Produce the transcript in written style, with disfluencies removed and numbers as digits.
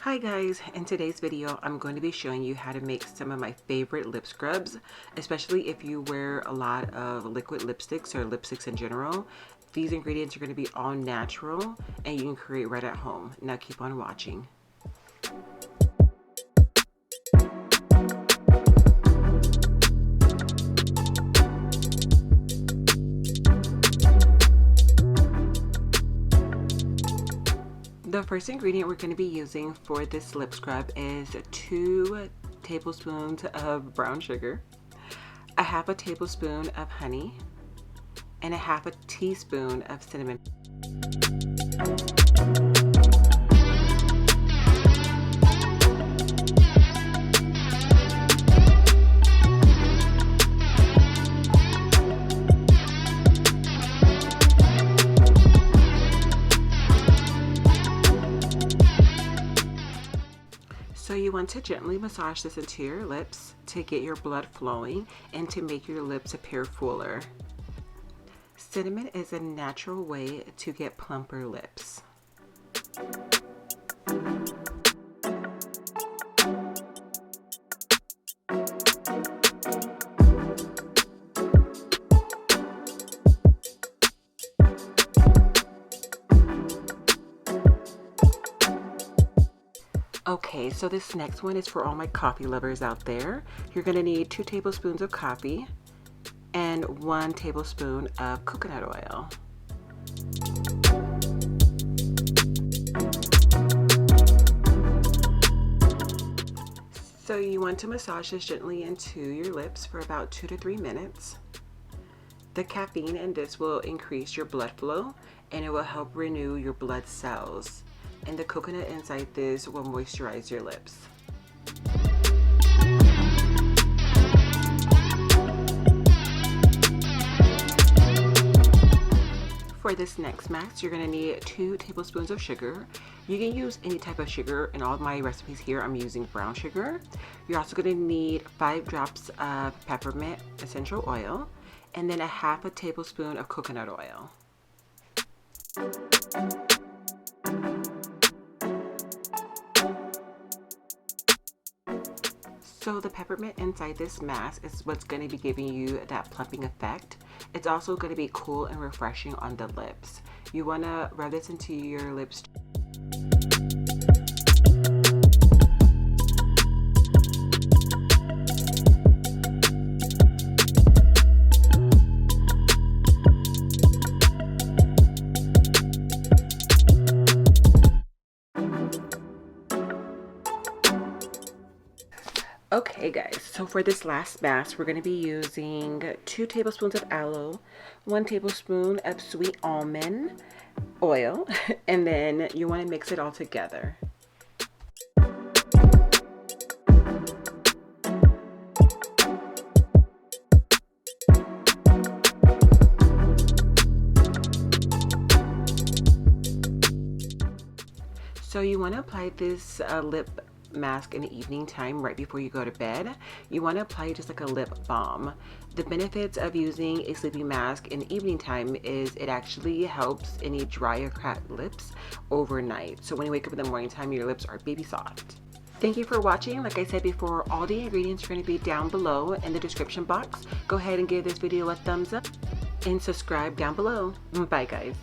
Hi guys, in today's video I'm going to be showing you how to make some of my favorite lip scrubs, especially if you wear a lot of liquid lipsticks or lipsticks in general. These ingredients are going to be all natural and you can create right at home. Now keep on watching. The first ingredient we're going to be using for this lip scrub is 2 tablespoons of brown sugar, a half a tablespoon of honey, and a half a teaspoon of cinnamon. So you want to gently massage this into your lips to get your blood flowing and to make your lips appear fuller. Cinnamon is a natural way to get plumper lips. Okay, so this next one is for all my coffee lovers out there. You're going to need 2 tablespoons of coffee and 1 tablespoon of coconut oil. So you want to massage this gently into your lips for about 2 to 3 minutes. The caffeine in this will increase your blood flow and it will help renew your blood cells. And the coconut inside this will moisturize your lips. For this next mask, you're going to need 2 tablespoons of sugar. You can use any type of sugar. In all of my recipes here, I'm using brown sugar. You're also going to need 5 drops of peppermint essential oil and then a half a tablespoon of coconut oil. So the peppermint inside this mask is what's going to be giving you that plumping effect. It's also going to be cool and refreshing on the lips. You want to rub this into your lips. Okay guys, so for this last mask, we're going to be using 2 tablespoons of aloe, 1 tablespoon of sweet almond oil, and then you want to mix it all together. So you want to apply this lip mask in the evening time right before you go to bed. You want to apply just like a lip balm. The benefits of using a sleeping mask in the evening time is it actually helps any dry or cracked lips overnight. So when you wake up in the morning time, your lips are baby soft. Thank you for watching. Like I said before, all the ingredients are going to be down below in the description box. Go ahead and give this video a thumbs up and subscribe down below. Bye guys.